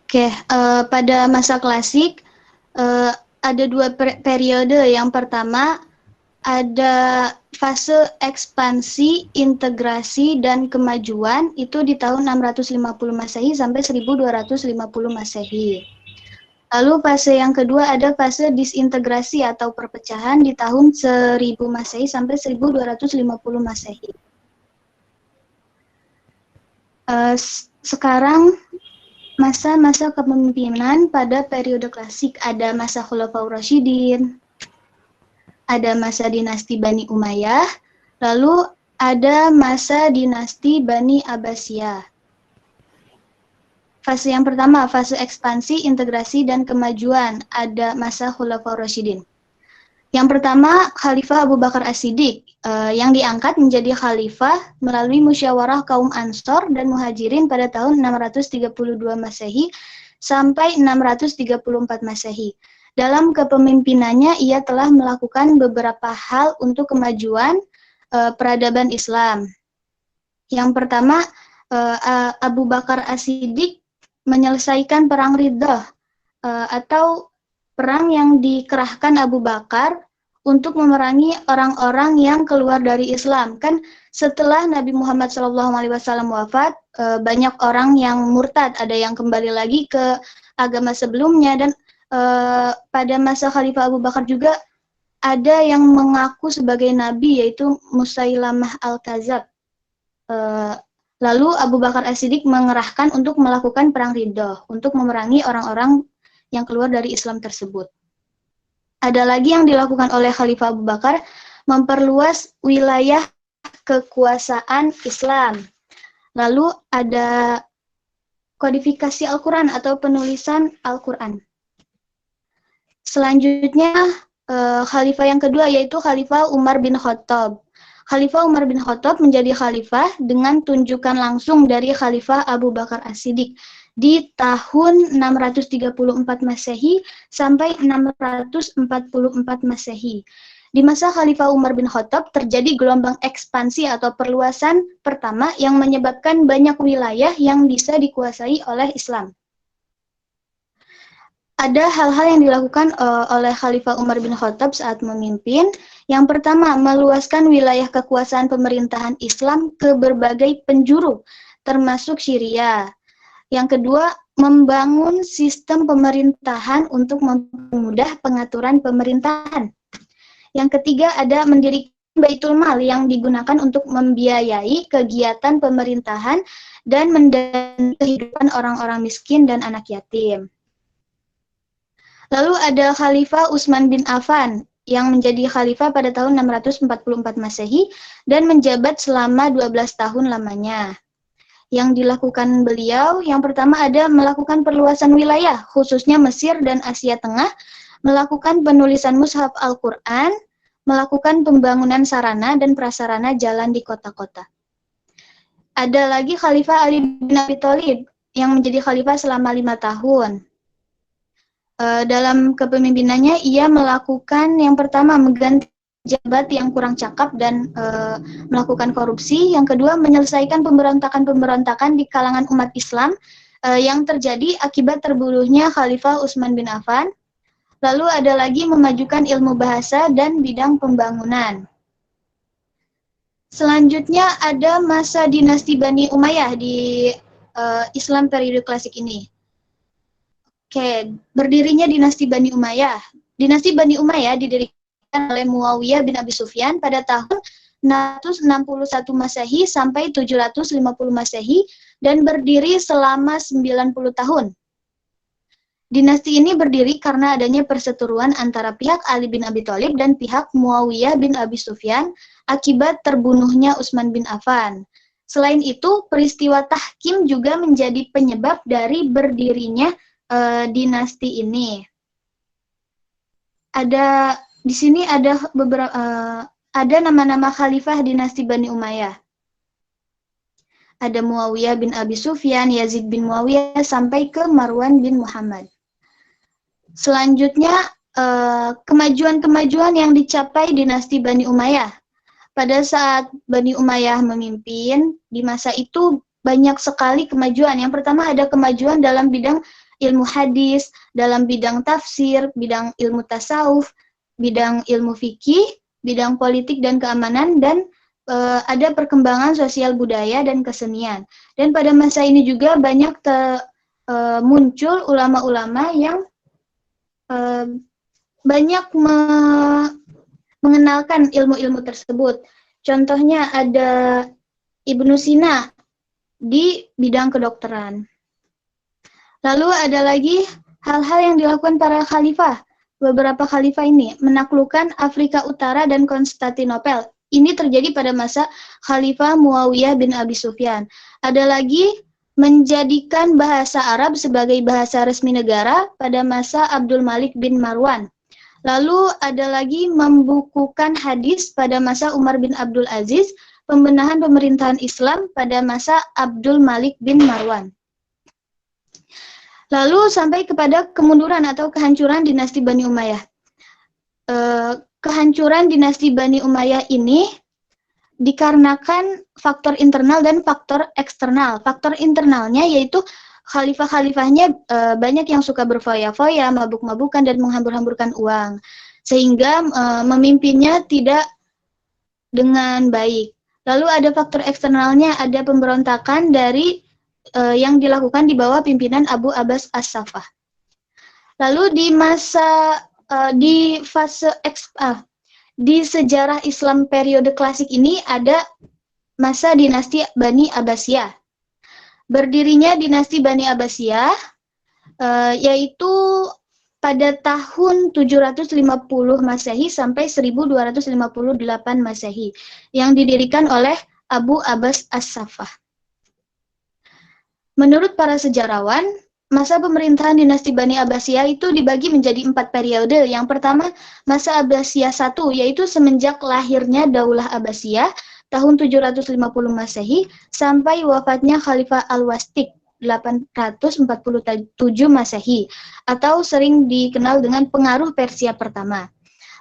Speaker 5: Oke, pada masa klasik ada dua periode. Yang pertama ada fase ekspansi, integrasi, dan kemajuan itu di tahun 650 Masehi sampai 1250 Masehi. Lalu fase yang kedua ada fase disintegrasi atau perpecahan di tahun 1000 Masehi sampai 1250 Masehi. Sekarang masa-masa kepemimpinan pada periode klasik ada masa Khulafaur Rasyidin, ada masa dinasti Bani Umayyah, lalu ada masa dinasti Bani Abbasiyah. Fase yang pertama, fase ekspansi, integrasi, dan kemajuan, ada masa Khulafaur Rasyidin. Yang pertama, Khalifah Abu Bakar As-Siddiq, yang diangkat menjadi khalifah melalui musyawarah kaum Ansor dan Muhajirin pada tahun 632 Masehi sampai 634 Masehi. Dalam kepemimpinannya, ia telah melakukan beberapa hal untuk kemajuan peradaban Islam. Yang pertama, Abu Bakar As-Siddiq menyelesaikan perang Riddah atau perang yang dikerahkan Abu Bakar untuk memerangi orang-orang yang keluar dari Islam. Kan setelah Nabi Muhammad SAW wafat, banyak orang yang murtad, ada yang kembali lagi ke agama sebelumnya, dan pada masa Khalifah Abu Bakar juga ada yang mengaku sebagai nabi, yaitu Musailamah Al-Kadzab. Lalu Abu Bakar As-Siddiq mengerahkan untuk melakukan perang Riddah untuk memerangi orang-orang yang keluar dari Islam tersebut. Ada lagi yang dilakukan oleh Khalifah Abu Bakar, memperluas wilayah kekuasaan Islam. Lalu ada kodifikasi Al-Quran atau penulisan Al-Quran. Selanjutnya, Khalifah yang kedua yaitu Khalifah Umar bin Khattab. Khalifah Umar bin Khattab menjadi khalifah dengan tunjukan langsung dari Khalifah Abu Bakar As-Siddiq di tahun 634 Masehi sampai 644 Masehi. Di masa Khalifah Umar bin Khattab terjadi gelombang ekspansi atau perluasan pertama yang menyebabkan banyak wilayah yang bisa dikuasai oleh Islam. Ada hal-hal yang dilakukan oleh Khalifah Umar bin Khattab saat memimpin. Yang pertama, meluaskan wilayah kekuasaan pemerintahan Islam ke berbagai penjuru, termasuk Syria. Yang kedua, membangun sistem pemerintahan untuk mempermudah pengaturan pemerintahan. Yang ketiga, ada mendirikan Baitul Mal yang digunakan untuk membiayai kegiatan pemerintahan dan mendanai kehidupan orang-orang miskin dan anak yatim. Lalu ada Khalifah Utsman bin Affan yang menjadi khalifah pada tahun 644 Masehi dan menjabat selama 12 tahun lamanya. Yang dilakukan beliau, yang pertama ada melakukan perluasan wilayah, khususnya Mesir dan Asia Tengah, melakukan penulisan mushaf Al-Quran, melakukan pembangunan sarana dan prasarana jalan di kota-kota. Ada lagi Khalifah Ali bin Abi Thalib yang menjadi khalifah selama 5 tahun. Dalam kepemimpinannya, ia melakukan yang pertama mengganti jabat yang kurang cakap dan melakukan korupsi. Yang kedua, menyelesaikan pemberontakan-pemberontakan di kalangan umat Islam yang terjadi akibat terbunuhnya Khalifah Utsman bin Affan. Lalu ada lagi memajukan ilmu bahasa dan bidang pembangunan. Selanjutnya ada masa dinasti Bani Umayyah di Islam periode klasik ini. Oke, berdirinya dinasti Bani Umayyah. Dinasti Bani Umayyah didirikan oleh Muawiyah bin Abi Sufyan pada tahun 661 Masehi sampai 750 Masehi dan berdiri selama 90 tahun. Dinasti ini berdiri karena adanya perseteruan antara pihak Ali bin Abi Thalib dan pihak Muawiyah bin Abi Sufyan akibat terbunuhnya Utsman bin Affan. Selain itu, peristiwa tahkim juga menjadi penyebab dari berdirinya dinasti ini. Di sini ada beberapa ada nama-nama khalifah dinasti Bani Umayyah. Ada Muawiyah bin Abi Sufyan, Yazid bin Muawiyah sampai ke Marwan bin Muhammad. Selanjutnya kemajuan-kemajuan yang dicapai dinasti Bani Umayyah. Pada saat Bani Umayyah memimpin, di masa itu banyak sekali kemajuan. Yang pertama ada kemajuan dalam bidang ilmu hadis, dalam bidang tafsir, bidang ilmu tasawuf, bidang ilmu fikih, bidang politik dan keamanan, dan ada perkembangan sosial budaya dan kesenian. Dan pada masa ini juga banyak muncul ulama-ulama yang banyak mengenalkan ilmu-ilmu tersebut. Contohnya ada Ibnu Sina di bidang kedokteran. Lalu ada lagi hal-hal yang dilakukan para khalifah. Beberapa khalifah ini menaklukkan Afrika Utara dan Konstantinopel. Ini terjadi pada masa Khalifah Muawiyah bin Abi Sufyan. Ada lagi menjadikan bahasa Arab sebagai bahasa resmi negara pada masa Abdul Malik bin Marwan. Lalu ada lagi membukukan hadis pada masa Umar bin Abdul Aziz, pembenahan pemerintahan Islam pada masa Abdul Malik bin Marwan. Lalu sampai kepada kemunduran atau kehancuran dinasti Bani Umayyah. Kehancuran dinasti Bani Umayyah ini dikarenakan faktor internal dan faktor eksternal. Faktor internalnya yaitu khalifah-khalifahnya banyak yang suka berfoya-foya, mabuk-mabukan, dan menghambur-hamburkan uang. Sehingga memimpinnya tidak dengan baik. Lalu ada faktor eksternalnya, ada pemberontakan dari yang dilakukan di bawah pimpinan Abu Abbas As-Saffah. Lalu di sejarah Islam periode klasik ini ada masa dinasti Bani Abbasiyah. Berdirinya dinasti Bani Abbasiyah yaitu pada tahun 750 Masehi sampai 1258 Masehi yang didirikan oleh Abu Abbas As-Saffah. Menurut para sejarawan, masa pemerintahan dinasti Bani Abbasiyah itu dibagi menjadi 4 periode. Yang pertama, masa Abbasiyah I, yaitu semenjak lahirnya Daulah Abbasiyah tahun 750 Masehi sampai wafatnya Khalifah Al-Wastik 847 Masehi, atau sering dikenal dengan pengaruh Persia pertama.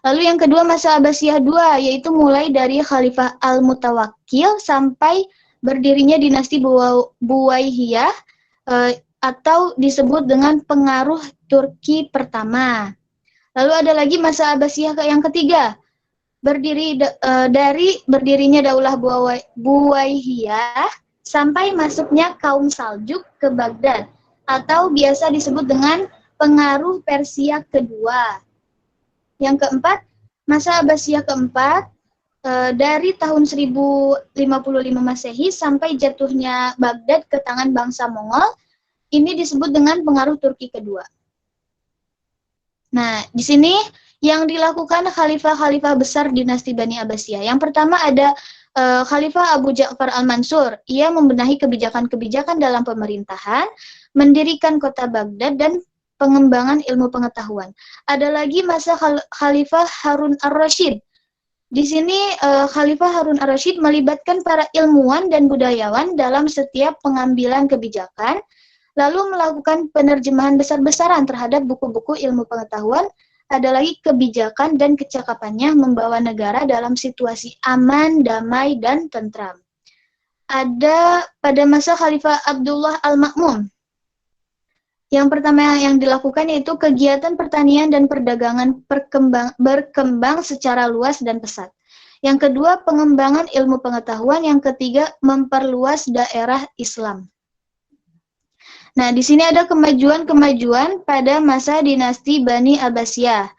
Speaker 5: Lalu yang kedua masa Abbasiyah II, yaitu mulai dari Khalifah Al-Mutawakkil sampai berdirinya dinasti Buwaihiyah atau disebut dengan pengaruh Turki pertama. Lalu ada lagi masa Abbasiyah yang ketiga, dari berdirinya Daulah Buwaihiyah sampai masuknya kaum Saljuk ke Baghdad, atau biasa disebut dengan pengaruh Persia kedua. Yang keempat, masa Abbasiyah keempat, dari tahun 1055 Masehi sampai jatuhnya Baghdad ke tangan bangsa Mongol, ini disebut dengan pengaruh Turki kedua. Nah, di sini yang dilakukan khalifah-khalifah besar dinasti Bani Abbasiyah. Yang pertama ada Khalifah Abu Ja'far Al-Mansur. Ia membenahi kebijakan-kebijakan dalam pemerintahan, mendirikan kota Baghdad, dan pengembangan ilmu pengetahuan. Ada lagi masa Khalifah Harun Ar-Rasyid. Di sini Khalifah Harun Ar-Rasyid melibatkan para ilmuwan dan budayawan dalam setiap pengambilan kebijakan, lalu melakukan penerjemahan besar-besaran terhadap buku-buku ilmu pengetahuan. Ada lagi kebijakan dan kecakapannya membawa negara dalam situasi aman, damai, dan tentram. Ada pada masa Khalifah Abdullah Al-Ma'mun. Yang pertama yang dilakukan yaitu kegiatan pertanian dan perdagangan berkembang secara luas dan pesat. Yang kedua, pengembangan ilmu pengetahuan. Yang ketiga, memperluas daerah Islam. Nah, di sini ada kemajuan-kemajuan pada masa dinasti Bani Abbasiyah.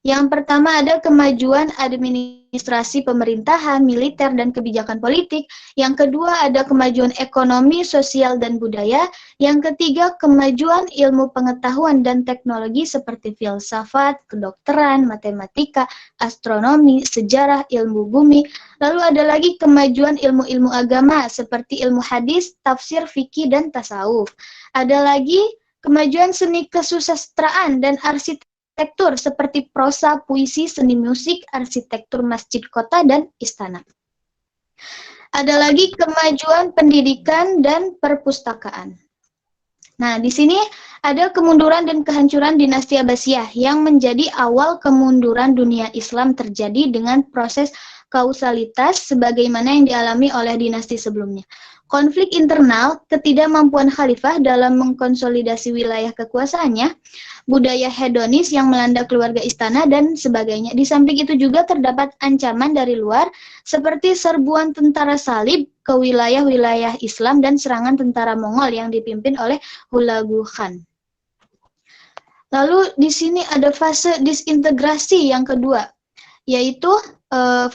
Speaker 5: Yang pertama ada kemajuan administrasi pemerintahan, militer, dan kebijakan politik. Yang kedua ada kemajuan ekonomi, sosial, dan budaya. Yang ketiga kemajuan ilmu pengetahuan dan teknologi seperti filsafat, kedokteran, matematika, astronomi, sejarah, ilmu bumi. Lalu ada lagi kemajuan ilmu-ilmu agama seperti ilmu hadis, tafsir, fikih, dan tasawuf. Ada lagi kemajuan seni kesusastraan dan arsitektur seperti prosa, puisi, seni musik, arsitektur masjid kota, dan istana. Ada lagi kemajuan pendidikan dan perpustakaan. Nah, di sini ada kemunduran dan kehancuran dinasti Abbasiyah yang menjadi awal kemunduran dunia Islam terjadi dengan proses kausalitas sebagaimana yang dialami oleh dinasti sebelumnya. Konflik internal, ketidakmampuan khalifah dalam mengkonsolidasi wilayah kekuasaannya, budaya hedonis yang melanda keluarga istana, dan sebagainya. Di samping itu juga terdapat ancaman dari luar, seperti serbuan tentara salib ke wilayah-wilayah Islam dan serangan tentara Mongol yang dipimpin oleh Hulagu Khan. Lalu di sini ada fase disintegrasi yang kedua, yaitu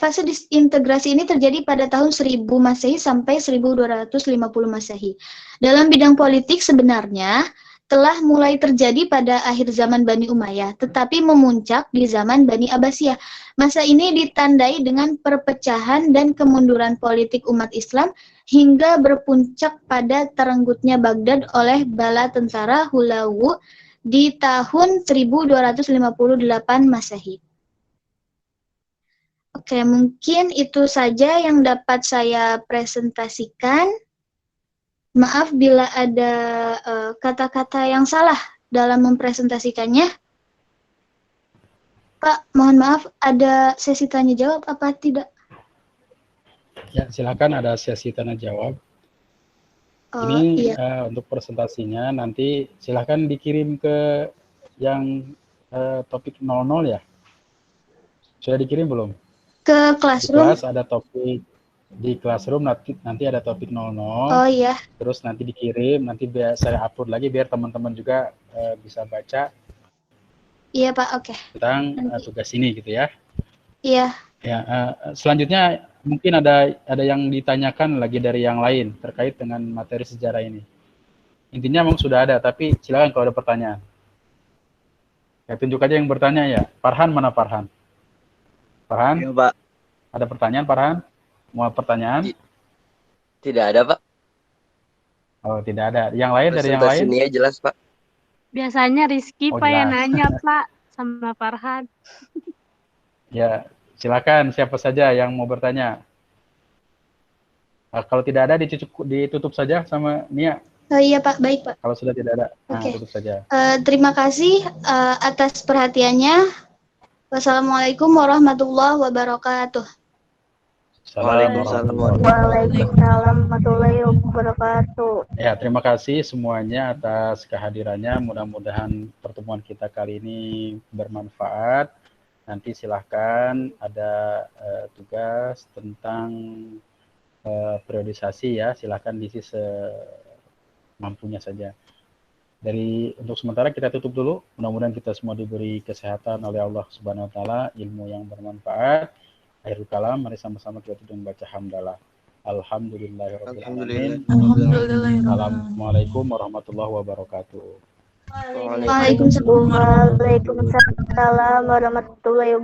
Speaker 5: fase disintegrasi ini terjadi pada tahun 1000 Masehi sampai 1250 Masehi. Dalam bidang politik sebenarnya telah mulai terjadi pada akhir zaman Bani Umayyah, tetapi memuncak di zaman Bani Abbasiyah. Masa ini ditandai dengan perpecahan dan kemunduran politik umat Islam hingga berpuncak pada terenggutnya Baghdad oleh bala tentara Hulagu di tahun 1258 Masehi. Oke, mungkin itu saja yang dapat saya presentasikan. Maaf bila ada kata-kata yang salah dalam mempresentasikannya. Pak, mohon maaf, ada sesi tanya jawab apa tidak?
Speaker 1: Ya, silakan ada sesi tanya jawab. Ini iya. Untuk presentasinya nanti silakan dikirim ke yang topik 00 ya. Sudah dikirim belum?
Speaker 5: Ke Classroom.
Speaker 1: Di kelas ada topik, di Classroom nanti ada topik 00.
Speaker 5: Oh iya.
Speaker 1: Terus nanti dikirim, nanti biar saya upload lagi biar teman-teman juga bisa baca.
Speaker 5: Iya Pak, oke.
Speaker 1: Tentang tugas ini gitu ya.
Speaker 5: Iya.
Speaker 1: Ya, selanjutnya mungkin ada yang ditanyakan lagi dari yang lain terkait dengan materi sejarah ini. Intinya memang sudah ada, tapi silakan kalau ada pertanyaan. Ya, tunjuk aja yang bertanya ya. Farhan, mana Farhan? Farhan?
Speaker 2: Iya, Pak.
Speaker 1: Ada pertanyaan, Farhan? Mau pertanyaan?
Speaker 2: Tidak ada, Pak.
Speaker 1: Oh, tidak ada. Yang lain dari yang lain?
Speaker 2: Presentasinya jelas, Pak.
Speaker 3: Biasanya Rizky
Speaker 1: Oh,
Speaker 3: Pak yang
Speaker 1: jelas.
Speaker 3: nanya, Pak, sama Farhan.
Speaker 1: Ya, silakan siapa saja yang mau bertanya. Kalau tidak ada ditutup saja sama Nia.
Speaker 5: Oh iya Pak, baik Pak.
Speaker 1: Kalau sudah tidak ada,
Speaker 5: Oke.
Speaker 1: tutup saja.
Speaker 5: Terima kasih atas perhatiannya. Wassalamualaikum warahmatullahi wabarakatuh.
Speaker 2: Waalaikumsalam
Speaker 4: Waalaikumsalam warahmatullahi wabarakatuh.
Speaker 1: Ya, terima kasih semuanya atas kehadirannya. Mudah-mudahan pertemuan kita kali ini bermanfaat. Nanti silahkan ada tugas tentang periodisasi ya. Silahkan diisi semampunya saja. Untuk sementara kita tutup dulu. Mudah-mudahan kita semua diberi kesehatan oleh Allah Subhanahu wa taala, ilmu yang bermanfaat. Akhirul kalam, mari sama-sama kita tutup membaca hamdalah. Alhamdulillahirabbil alamin. Assalamualaikum warahmatullahi wabarakatuh.
Speaker 5: Waalaikumsalam.
Speaker 4: Waalaikumsalam warahmatullahi wabarakatuh.